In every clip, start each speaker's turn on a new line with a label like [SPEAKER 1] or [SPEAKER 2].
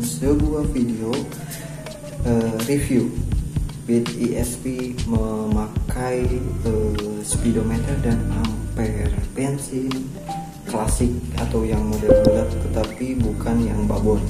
[SPEAKER 1] sebuah video review Beat ESP memakai speedometer dan ampere bensin klasik atau yang model bulat, tetapi bukan yang babon.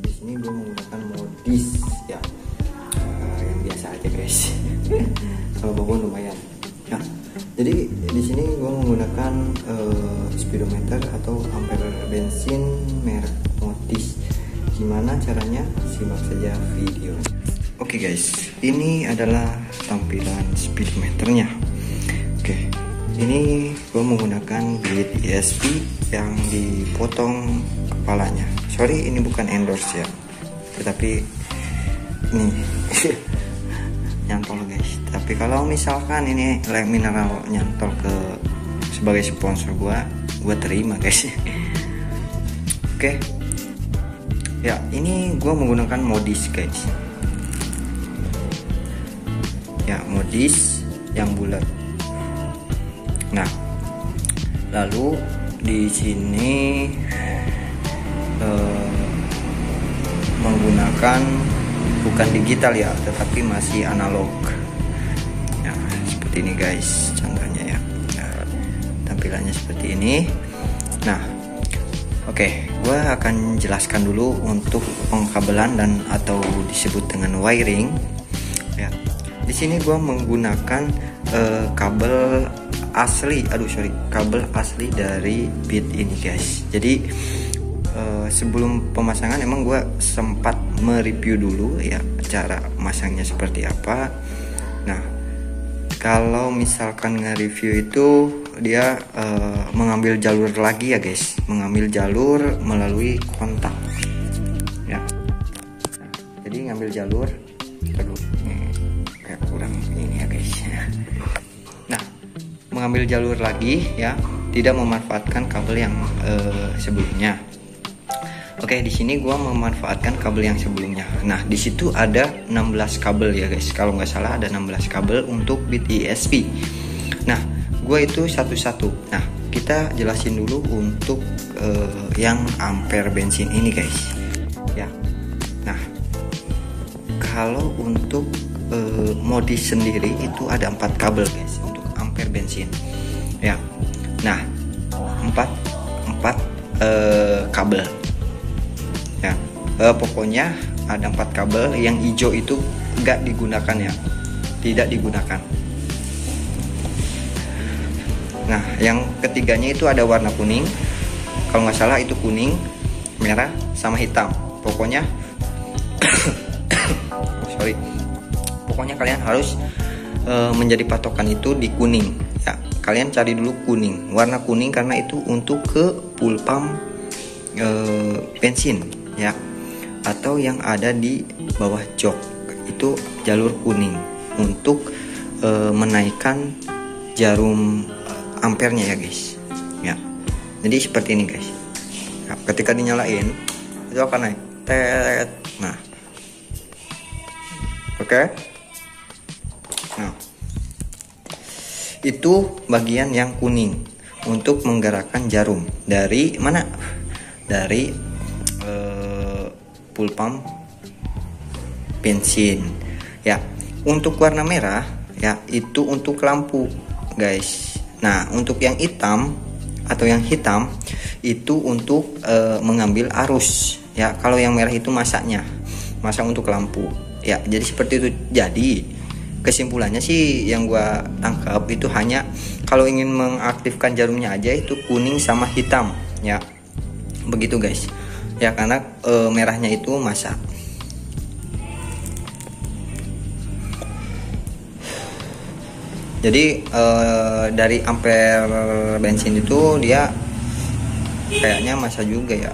[SPEAKER 1] Di sini gue menggunakan modis ya, yang biasa aja guys. Kalau babon lumayan. Nah, jadi di sini gue menggunakan speedometer atau ampere bensin merek modis. Gimana caranya? Simak saja videonya. Oke guys, ini adalah tampilan speedometernya. Oke, ini gue menggunakan Beat ESP yang dipotong kepalanya. Sorry, ini bukan endorse ya, tetapi ini nyantol guys. Tapi kalau misalkan ini lem mineral nyantol ke sebagai sponsor gue terima guys. Oke, ya ini gue menggunakan modis guys. Ya, modis yang bulat. Nah, lalu di sini menggunakan bukan digital ya, tetapi masih analog. Nah, seperti ini guys contohnya ya. Tampilannya seperti ini. Nah, oke, gue akan jelaskan dulu untuk pengkabelan dan atau disebut dengan wiring. Ya, di sini gue menggunakan kabel asli, kabel asli dari Beat ini guys. Jadi sebelum pemasangan emang gue sempat mereview dulu ya cara masangnya seperti apa. Nah, kalau misalkan nge-review itu dia mengambil jalur lagi ya guys, mengambil jalur melalui kontak ya. Nah, jadi ngambil jalur, aduh ini kayak kurang ini ya guys. Nah, mengambil jalur lagi ya, tidak memanfaatkan kabel yang sebelumnya. Oke, di sini gua memanfaatkan kabel yang sebelumnya. Nah, di situ ada 16 kabel ya guys. Kalau nggak salah ada 16 kabel untuk Beat ESP. Nah, gua itu satu-satu. Nah, kita jelasin dulu untuk yang ampere bensin ini guys. Ya. Nah, kalau untuk modis sendiri itu ada 4 kabel guys untuk ampere bensin. Ya. Nah, 4 kabel. Ya, pokoknya ada 4 kabel. Yang hijau itu nggak digunakan ya, tidak digunakan. Nah, yang ketiganya itu ada warna kuning. Kalau nggak salah itu kuning, merah, sama hitam. Pokoknya, pokoknya kalian harus menjadi patokan itu di kuning. Ya, kalian cari dulu kuning, warna kuning karena itu untuk ke full pump bensin. Ya, atau yang ada di bawah jok itu jalur kuning untuk menaikkan jarum ampernya ya guys. Ya, jadi seperti ini guys. Nah, ketika dinyalain itu akan naik tet. Nah, oke. Nah, itu bagian yang kuning untuk menggerakkan jarum dari mana? Dari full pump bensin ya. Untuk warna merah ya itu untuk lampu guys. Nah, untuk yang hitam atau yang hitam itu untuk mengambil arus ya. Kalau yang merah itu masang untuk lampu ya. Jadi seperti itu. Jadi kesimpulannya sih yang gua tangkap itu hanya kalau ingin mengaktifkan jarumnya aja itu kuning sama hitam ya, begitu guys ya, karena merahnya itu masak. Jadi dari ampere bensin itu dia kayaknya masa juga ya,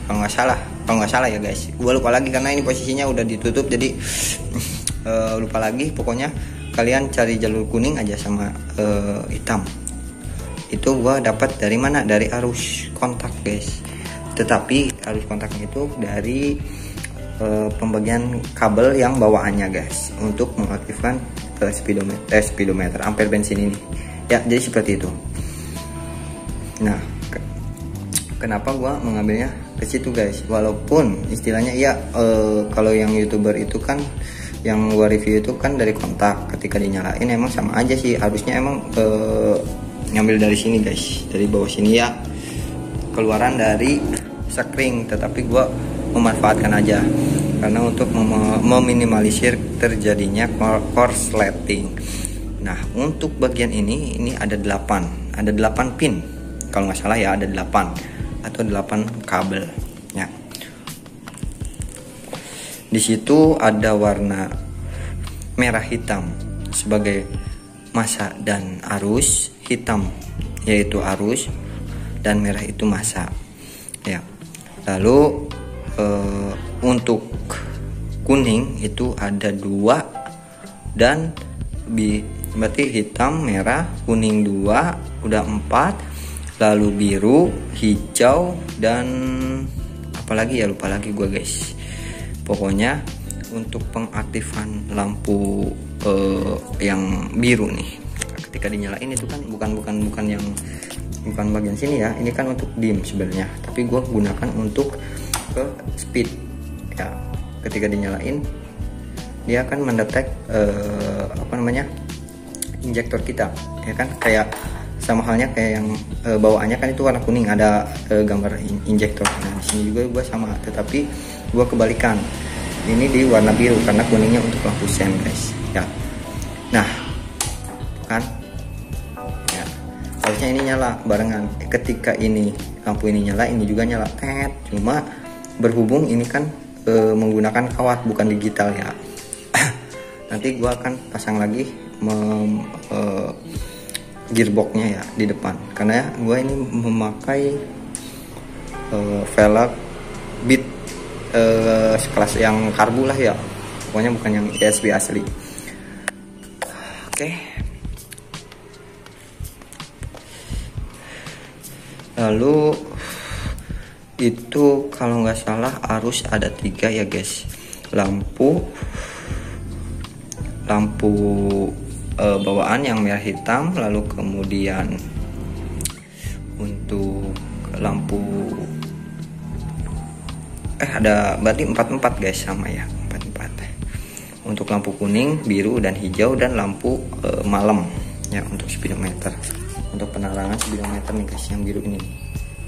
[SPEAKER 1] kalau nggak salah ya guys. Gua lupa lagi karena ini posisinya udah ditutup, jadi lupa lagi. Pokoknya kalian cari jalur kuning aja sama hitam. Itu gua dapat dari mana? Dari arus kontak guys. Tetapi arus kontaknya itu dari pembagian kabel yang bawaannya guys untuk mengaktifkan speedometer ampere bensin ini ya. Jadi seperti itu. Nah, kenapa gua mengambilnya ke situ guys. Walaupun istilahnya ya kalau yang YouTuber itu kan yang gua review itu kan dari kontak, ketika dinyalain emang sama aja sih, harusnya emang ngambil dari sini guys, dari bawah sini ya, keluaran dari sekring. Tetapi gua memanfaatkan aja karena untuk meminimalisir terjadinya korsleting. Nah, untuk bagian ini ada 8 pin kalau nggak salah ya, ada 8 atau 8 kabel ya. Di situ ada warna merah hitam sebagai massa dan arus, hitam yaitu arus dan merah itu massa ya. Lalu untuk kuning itu ada 2 dan berarti hitam, merah, kuning 2 udah 4. Lalu biru, hijau, dan apalagi ya, lupa lagi gue guys. Pokoknya untuk pengaktifan lampu yang biru nih, ketika dinyalain itu kan bukan bagian sini ya, ini kan untuk dim sebenarnya, tapi gue gunakan untuk ke speed ya. Ketika dinyalain dia akan mendetek injektor kita ya kan, kayak sama halnya kayak yang bawaannya kan itu warna kuning, ada gambar injektor. Nah di sini juga gue sama, tetapi gue kebalikan, ini di warna biru karena kuningnya untuk lampu sen guys ya. Nah kan ya, harusnya ini nyala barengan. Ketika ini lampu ini nyala, ini juga nyala, cuma berhubung ini kan menggunakan kawat bukan digital ya. Nanti gue akan pasang lagi gearboxnya ya di depan, karena gue ini memakai velg bit sekelas yang karbu lah ya, pokoknya bukan yang ESP asli. Oke. Lalu itu kalau nggak salah arus ada 3 ya guys, lampu bawaan yang merah hitam, lalu kemudian untuk lampu ada berarti 4 guys, sama ya, 4. Untuk lampu kuning, biru, dan hijau, dan lampu malam ya untuk speedometer. Untuk penerangan speedometer nih guys, yang biru ini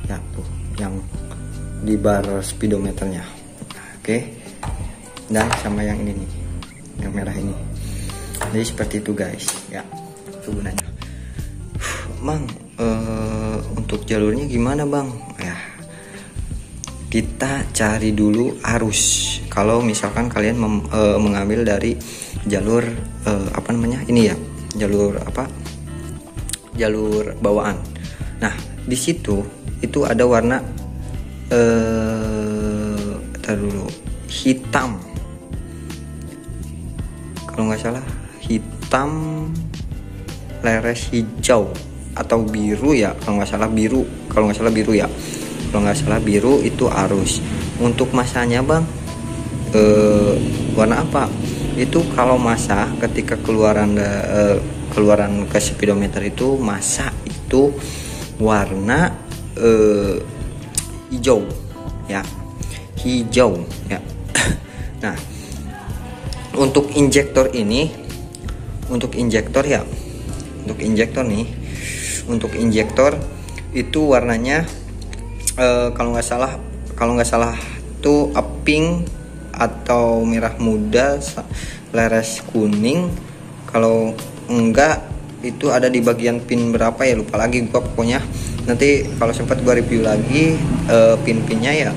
[SPEAKER 1] ya tuh, yang di bar speedometernya. Oke. Dan sama yang ini nih, yang merah ini. Jadi seperti itu guys ya, itu gunanya. Bang, untuk jalurnya gimana bang? Ya, kita cari dulu arus. Kalau misalkan kalian mengambil dari jalur ini ya, jalur bawaan. Nah di situ itu ada warna hitam, kalau nggak salah hitam leres hijau atau biru ya, kalau nggak salah biru ya, kalau nggak salah biru itu arus. Untuk masanya bang, warna apa? Itu kalau massa ketika keluaran ke speedometer itu, massa itu warna hijau ya, Nah untuk injektor itu warnanya kalau nggak salah tuh pink atau merah muda leres kuning. Kalau enggak itu ada di bagian pin berapa ya, lupa lagi gua. Pokoknya nanti kalau sempat gua review lagi pin-pinnya ya.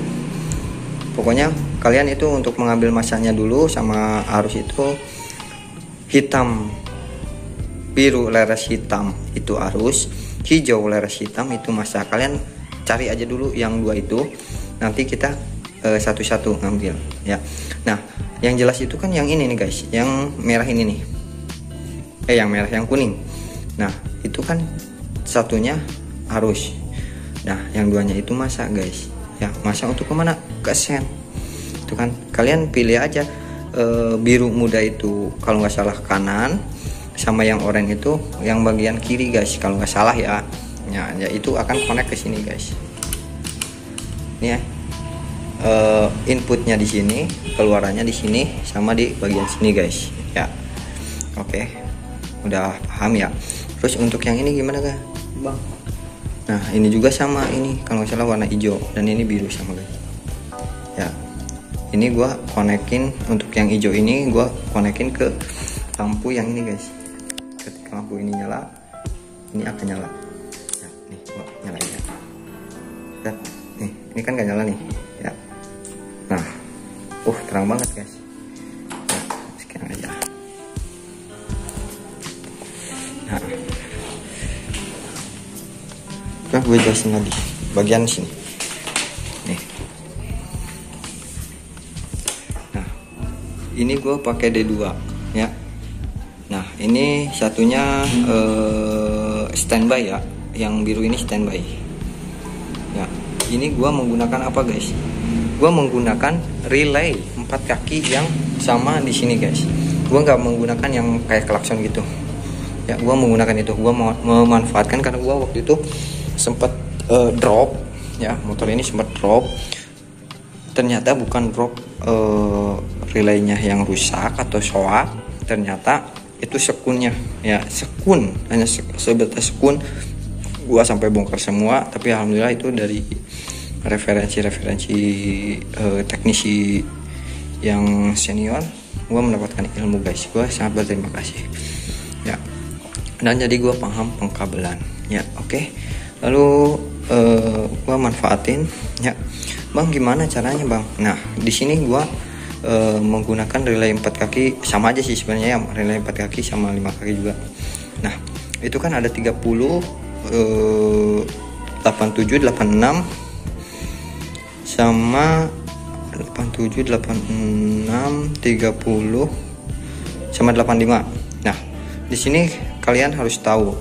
[SPEAKER 1] Pokoknya kalian itu untuk mengambil masanya dulu, sama arus itu hitam biru leres hitam itu arus, hijau leres hitam itu massa. Kalian cari aja dulu yang 2 itu, nanti kita satu-satu ngambil ya. Nah yang jelas itu kan yang ini nih guys, yang merah ini nih, yang kuning. Nah itu kan satunya arus, nah yang 2-nya itu massa guys ya. Massa untuk kemana? Ke sen. Itu kan kalian pilih aja biru muda itu kalau nggak salah kanan, sama yang oranye itu yang bagian kiri guys, kalau nggak salah ya. Ya itu akan connect ke sini guys. Ini ya, inputnya di sini, keluarannya di sini, sama di bagian sini guys ya. Oke, udah paham ya. Terus untuk yang ini gimana guys bang? Nah ini juga sama, ini kalau nggak salah warna hijau dan ini biru sama guys ya. Ini gua konekin, untuk yang hijau ini gua konekin ke lampu yang ini guys. Ketika lampu ini nyala, ini akan nyala. Nah, nih gua nyalain ya. Dan nih, ini kan nggak nyala nih ya. Nah, terang banget guys. Nah, sekian aja. Nah, gue jelasin lagi bagian sini. Nih. Nah, ini gue pakai D2 ya. Nah, ini satunya standby ya. Yang biru ini standby. Ya, ini gue menggunakan apa guys? Gue menggunakan relay 4 kaki yang sama di sini guys. Gue nggak menggunakan yang kayak klakson gitu ya. Gue menggunakan itu, gue memanfaatkan karena gue waktu itu sempat drop ya, motor ini sempat drop. Ternyata bukan drop relaynya yang rusak atau soak, ternyata itu sekunnya ya, sekun, hanya sebatas sekun. Gue sampai bongkar semua, tapi alhamdulillah itu dari referensi teknisi yang senior, gue mendapatkan ilmu guys. Gue sangat berterima kasih ya, dan jadi gue paham pengkabelan ya. Oke, lalu gue manfaatin ya bang, gimana caranya bang? Nah di sini gue menggunakan relay 4 kaki, sama aja sih sebenarnya ya, relay 4 kaki sama 5 kaki juga. Nah itu kan ada 30, 87, 86 sama 87, 86, 30 sama 85. Nah, di sini kalian harus tahu,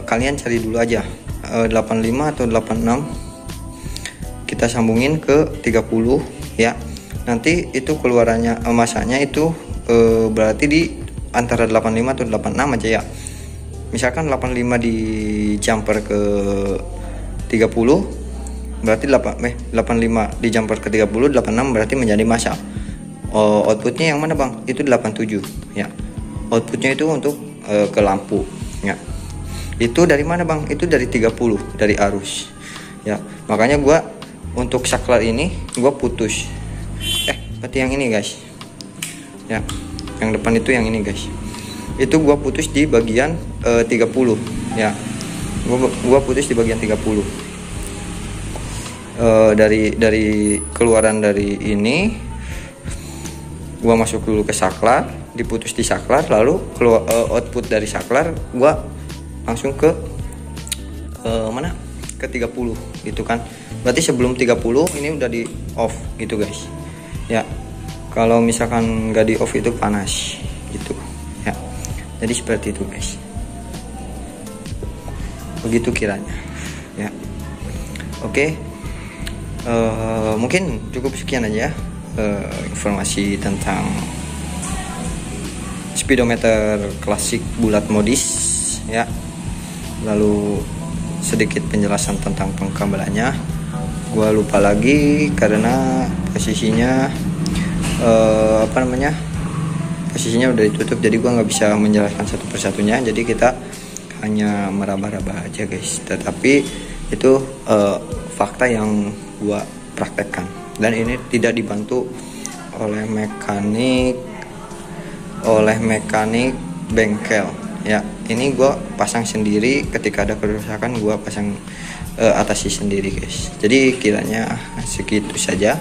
[SPEAKER 1] kalian cari dulu aja 85 atau 86 kita sambungin ke 30 ya. Nanti itu keluarannya masanya itu berarti di antara 85 atau 86 aja ya. Misalkan 85 di jumper ke 30, berarti 85 di jumper ke 30, 86 berarti menjadi masa. Outputnya yang mana bang? Itu 87 ya. Outputnya itu untuk ke lampu ya. Itu dari mana bang? Itu dari 30, dari arus ya. Makanya gua untuk saklar ini gua putus. Berarti yang ini guys ya, yang depan itu yang ini guys. Itu gua putus di bagian 30 ya. Gua putus di bagian 30. Dari keluaran dari ini gua masuk dulu ke saklar, diputus di saklar, lalu keluar output dari saklar gua langsung ke mana, ke 30 gitu kan. Berarti sebelum 30 ini udah di off gitu guys ya. Kalau misalkan nggak di off itu panas gitu ya. Jadi seperti itu guys, begitu kiranya ya. Oke, mungkin cukup sekian aja informasi tentang speedometer klasik bulat modis ya. Lalu sedikit penjelasan tentang pengkabelannya. Gua lupa lagi karena posisinya posisinya udah ditutup, jadi gua nggak bisa menjelaskan satu persatunya. Jadi kita hanya meraba-raba aja guys. Tetapi itu fakta yang gua praktekkan, dan ini tidak dibantu oleh mekanik bengkel ya. Ini gua pasang sendiri, ketika ada kerusakan gua pasang atasi sendiri guys. Jadi kiranya segitu saja,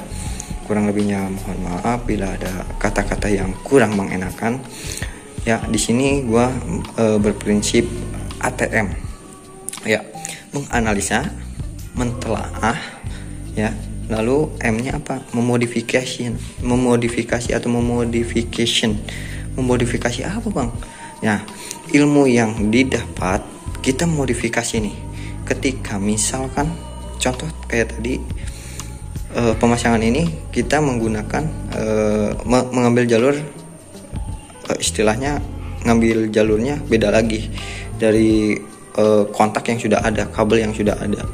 [SPEAKER 1] kurang lebihnya mohon maaf bila ada kata-kata yang kurang mengenakan ya. Di sini gua berprinsip ATM ya, menganalisa, mentelaah ya. Lalu M-nya apa? Memodifikasi apa bang? Ya, ilmu yang didapat kita modifikasi nih. Ketika misalkan contoh kayak tadi pemasangan ini kita menggunakan mengambil jalur, istilahnya ngambil jalurnya beda lagi dari kontak yang sudah ada, kabel yang sudah ada.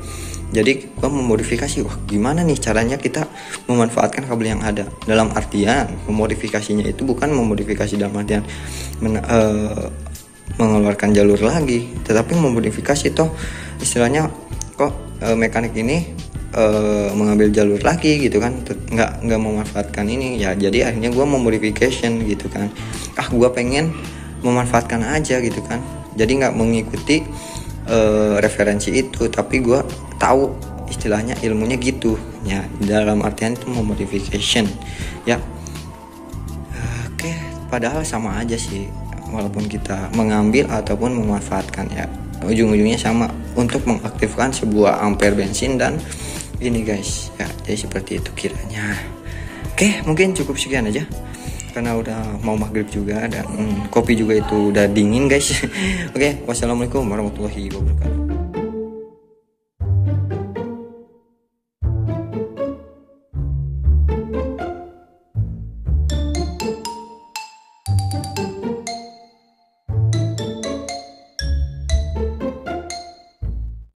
[SPEAKER 1] Jadi gua memodifikasi, wah gimana nih caranya kita memanfaatkan kabel yang ada. Dalam artian memodifikasinya itu bukan memodifikasi dalam artian mengeluarkan jalur lagi, tetapi memodifikasi toh istilahnya kok mekanik ini mengambil jalur lagi gitu kan, nggak memanfaatkan ini ya. Jadi akhirnya gue memodification gitu kan, gue pengen memanfaatkan aja gitu kan. Jadi nggak mengikuti referensi itu, tapi gue tahu istilahnya ilmunya gitu ya, dalam artian itu memodification ya. Oke, padahal sama aja sih, walaupun kita mengambil ataupun memanfaatkan ya, ujung-ujungnya sama untuk mengaktifkan sebuah ampere bensin dan ini guys ya. Jadi seperti itu kiranya. Oke, mungkin cukup sekian aja karena udah mau maghrib juga dan kopi juga itu udah dingin guys. Oke, wassalamualaikum warahmatullahi wabarakatuh.